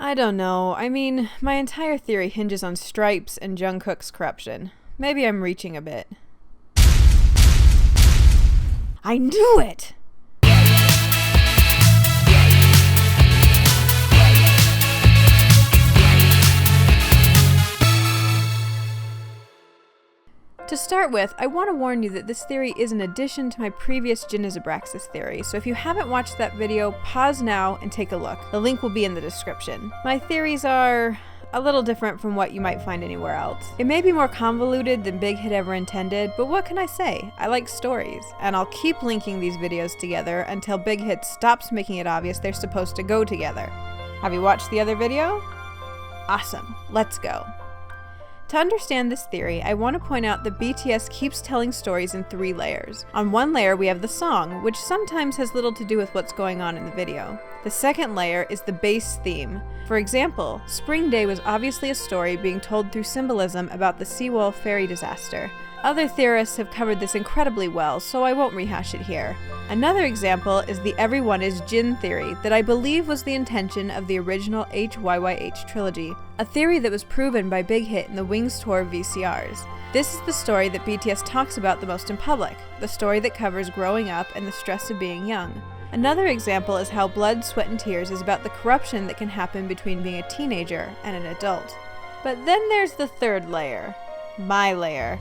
I don't know. I mean, my entire theory hinges on Stripes and Jungkook's corruption. Maybe I'm reaching a bit. I knew it! To start with, I want to warn you that this theory is an addition to my previous Jin is Abraxas theory, so if you haven't watched that video, pause now and take a look. The link will be in the description. My theories are a little different from what you might find anywhere else. It may be more convoluted than Bighit ever intended, but what can I say? I like stories, and I'll keep linking these videos together until Bighit stops making it obvious they're supposed to go together. Have you watched the other video? Awesome, let's go. To understand this theory, I want to point out that BTS keeps telling stories in 3 layers. On one layer we have the song, which sometimes has little to do with what's going on in the video. The second layer is the base theme. For example, Spring Day was obviously a story being told through symbolism about the Seawall ferry disaster. Other theorists have covered this incredibly well, so I won't rehash it here. Another example is the Everyone is Jin theory that I believe was the intention of the original HYYH trilogy, a theory that was proven by Bighit in the Wings Tour VCRs. This is the story that BTS talks about the most in public, the story that covers growing up and the stress of being young. Another example is how Blood, Sweat, and Tears is about the corruption that can happen between being a teenager and an adult. But then there's the third layer, my layer.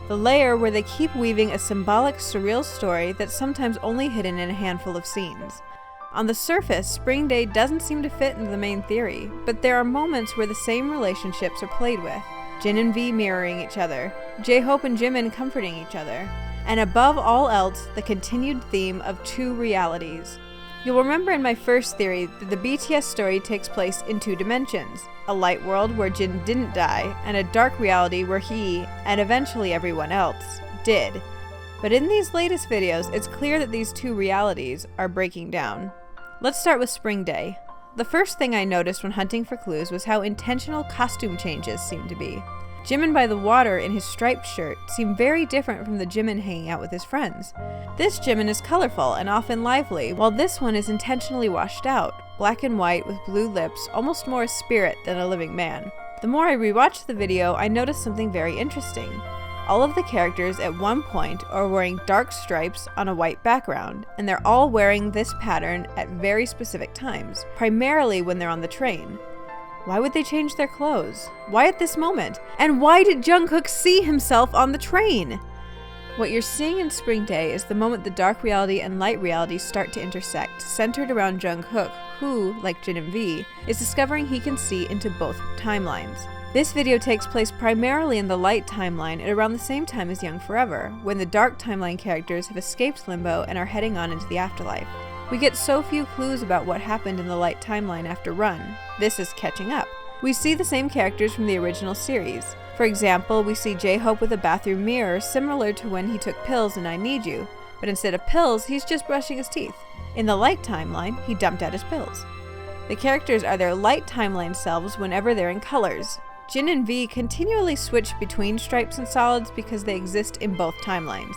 The layer where they keep weaving a symbolic, surreal story that's sometimes only hidden in a handful of scenes. On the surface, Spring Day doesn't seem to fit into the main theory, but there are moments where the same relationships are played with. Jin and V mirroring each other, J-Hope and Jimin comforting each other, and above all else, the continued theme of 2 realities. You'll remember in my first theory that the BTS story takes place in 2 dimensions, a light world where Jin didn't die, and a dark reality where he, and eventually everyone else, did. But in these latest videos, it's clear that these 2 realities are breaking down. Let's start with Spring Day. The first thing I noticed when hunting for clues was how intentional costume changes seemed to be. Jimin by the water in his striped shirt seemed very different from the Jimin hanging out with his friends. This Jimin is colorful and often lively, while this one is intentionally washed out, black and white with blue lips, almost more a spirit than a living man. The more I rewatched the video, I noticed something very interesting. All of the characters at one point are wearing dark stripes on a white background, and they're all wearing this pattern at very specific times, primarily when they're on the train. Why would they change their clothes? Why at this moment? And why did Jungkook see himself on the train? What you're seeing in Spring Day is the moment the dark reality and light reality start to intersect, centered around Jungkook, who, like Jin and V, is discovering he can see into both timelines. This video takes place primarily in the light timeline at around the same time as Young Forever, when the dark timeline characters have escaped limbo and are heading on into the afterlife. We get so few clues about what happened in the light timeline after Run. This is catching up. We see the same characters from the original series. For example, we see J-Hope with a bathroom mirror similar to when he took pills in I Need You, but instead of pills, he's just brushing his teeth. In the light timeline, he dumped out his pills. The characters are their light timeline selves whenever they're in colors. Jin and V continually switch between stripes and solids because they exist in both timelines,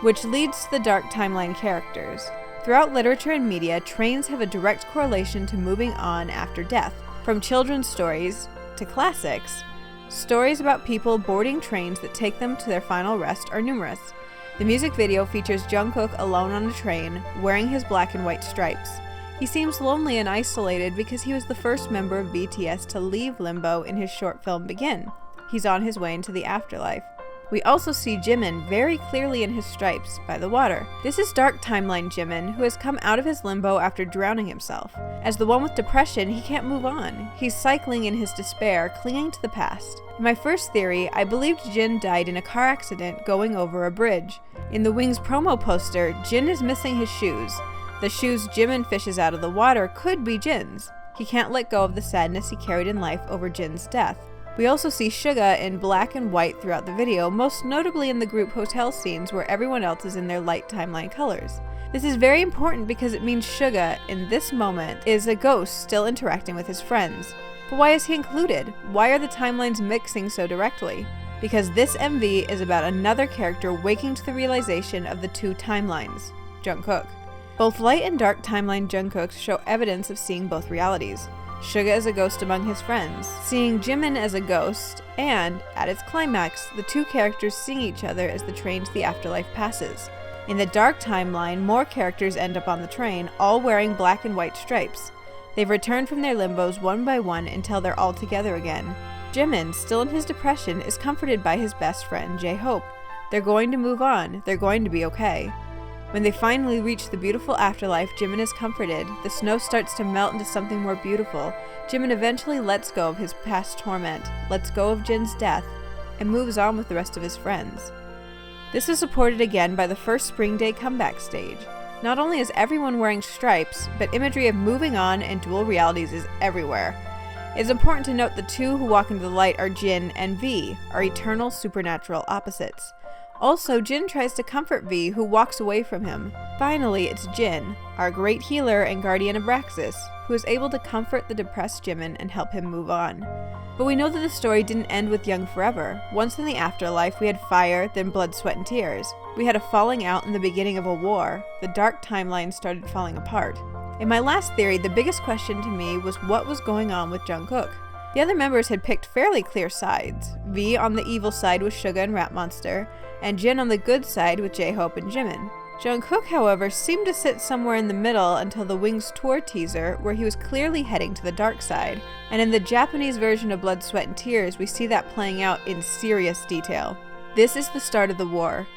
which leads to the dark timeline characters. Throughout literature and media, trains have a direct correlation to moving on after death. From children's stories to classics, stories about people boarding trains that take them to their final rest are numerous. The music video features Jungkook alone on a train, wearing his black and white stripes. He seems lonely and isolated because he was the first member of BTS to leave limbo in his short film Begin. He's on his way into the afterlife. We also see Jimin very clearly in his stripes by the water. This is dark timeline Jimin, who has come out of his limbo after drowning himself. As the one with depression, he can't move on. He's cycling in his despair, clinging to the past. In my first theory, I believed Jin died in a car accident going over a bridge. In the Wings promo poster, Jin is missing his shoes. The shoes Jimin fishes out of the water could be Jin's. He can't let go of the sadness he carried in life over Jin's death. We also see Suga in black and white throughout the video, most notably in the group hotel scenes where everyone else is in their light timeline colors. This is very important because it means Suga, in this moment, is a ghost still interacting with his friends. But why is he included? Why are the timelines mixing so directly? Because this MV is about another character waking to the realization of the 2 timelines, Jungkook. Both light and dark timeline Jungkooks show evidence of seeing both realities. Suga is a ghost among his friends, seeing Jimin as a ghost, and, at its climax, the two characters seeing each other as the train to the afterlife passes. In the dark timeline, more characters end up on the train, all wearing black and white stripes. They've returned from their limbos one by one until they're all together again. Jimin, still in his depression, is comforted by his best friend, J-Hope. They're going to move on, they're going to be okay. When they finally reach the beautiful afterlife, Jimin is comforted. The snow starts to melt into something more beautiful. Jimin eventually lets go of his past torment, lets go of Jin's death, and moves on with the rest of his friends. This is supported again by the first Spring Day comeback stage. Not only is everyone wearing stripes, but imagery of moving on and dual realities is everywhere. It's important to note the two who walk into the light are Jin and V, our eternal supernatural opposites. Also, Jin tries to comfort V, who walks away from him. Finally, it's Jin, our great healer and guardian of Braxis, who is able to comfort the depressed Jimin and help him move on. But we know that the story didn't end with young forever. Once in the afterlife, we had fire, then blood, sweat, and tears. We had a falling out and the beginning of a war. The dark timeline started falling apart. In my last theory, the biggest question to me was what was going on with Jungkook. The other members had picked fairly clear sides. V on the evil side with Suga and Rat Monster, and Jin on the good side with J-Hope and Jimin. Jungkook, however, seemed to sit somewhere in the middle until the Wings Tour teaser, where he was clearly heading to the dark side. And in the Japanese version of Blood, Sweat, and Tears, we see that playing out in serious detail. This is the start of the war.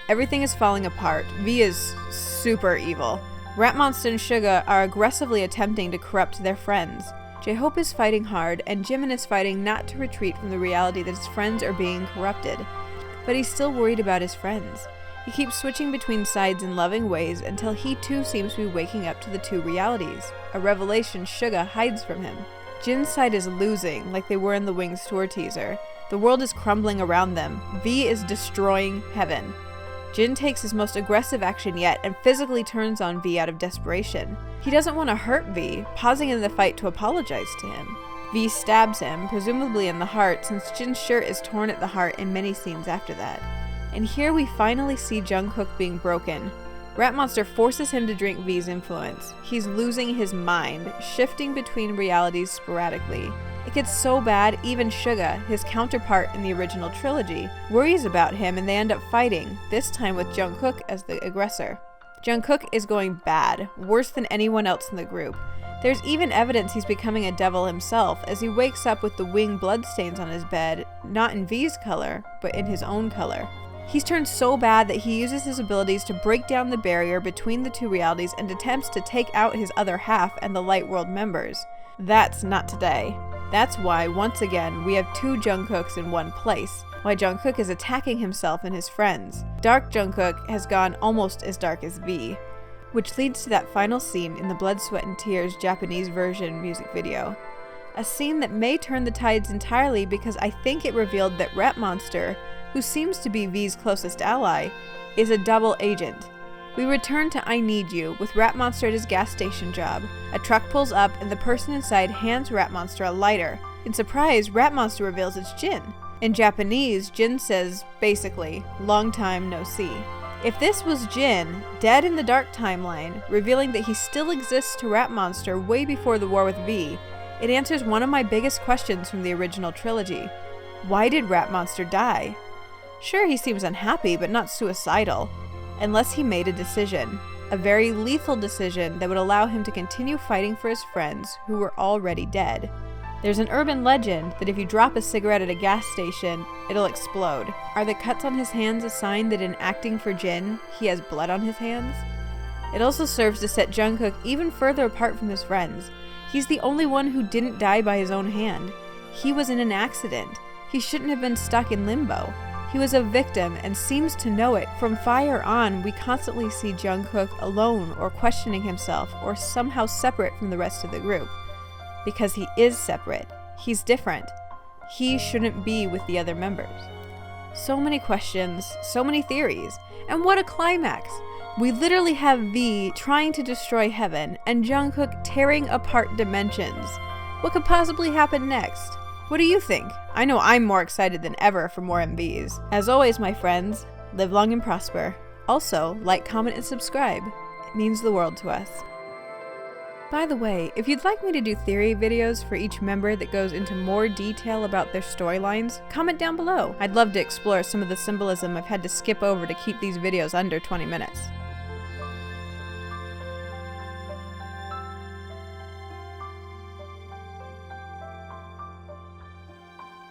Everything is falling apart. V is super evil. Rat Monster and Suga are aggressively attempting to corrupt their friends. J-Hope is fighting hard, and Jimin is fighting not to retreat from the reality that his friends are being corrupted. But he's still worried about his friends. He keeps switching between sides in loving ways until he too seems to be waking up to the two realities, a revelation Suga hides from him. Jin's side is losing, like they were in the Wings Tour teaser. The world is crumbling around them. V is destroying heaven. Jin takes his most aggressive action yet and physically turns on V out of desperation. He doesn't want to hurt V, pausing in the fight to apologize to him. V stabs him, presumably in the heart, since Jin's shirt is torn at the heart in many scenes after that. And here we finally see Jungkook being broken. Rat Monster forces him to drink V's influence. He's losing his mind, shifting between realities sporadically. It gets so bad, even Suga, his counterpart in the original trilogy, worries about him and they end up fighting, this time with Jungkook as the aggressor. Jungkook is going bad, worse than anyone else in the group. There's even evidence he's becoming a devil himself as he wakes up with the wing bloodstains on his bed, not in V's color, but in his own color. He's turned so bad that he uses his abilities to break down the barrier between the two realities and attempts to take out his other half and the Light World members. That's not today. That's why, once again, we have two Jungkooks in one place. Why Jungkook is attacking himself and his friends. Dark Jungkook has gone almost as dark as V, which leads to that final scene in the Blood, Sweat, and Tears Japanese version music video. A scene that may turn the tides entirely because I think it revealed that Rat Monster, who seems to be V's closest ally, is a double agent. We return to I Need You, with Rat Monster at his gas station job. A truck pulls up and the person inside hands Rat Monster a lighter. In surprise, Rat Monster reveals it's Jin. In Japanese, Jin says, basically, long time no see. If this was Jin, dead in the dark timeline, revealing that he still exists to Rat Monster way before the war with V, it answers one of my biggest questions from the original trilogy. Why did Rat Monster die? Sure, he seems unhappy, but not suicidal. Unless he made a decision. A very lethal decision that would allow him to continue fighting for his friends who were already dead. There's an urban legend that if you drop a cigarette at a gas station, it'll explode. Are the cuts on his hands a sign that in acting for Jin, he has blood on his hands? It also serves to set Jungkook even further apart from his friends. He's the only one who didn't die by his own hand. He was in an accident. He shouldn't have been stuck in limbo. He was a victim and seems to know it. From Fire on, we constantly see Jungkook alone or questioning himself or somehow separate from the rest of the group. Because he is separate. He's different. He shouldn't be with the other members. So many questions, so many theories, and what a climax! We literally have V trying to destroy heaven and Jungkook tearing apart dimensions. What could possibly happen next? What do you think? I know I'm more excited than ever for more MVs. As always, my friends, live long and prosper. Also, like, comment, and subscribe. It means the world to us. By the way, if you'd like me to do theory videos for each member that goes into more detail about their storylines, comment down below. I'd love to explore some of the symbolism I've had to skip over to keep these videos under 20 minutes.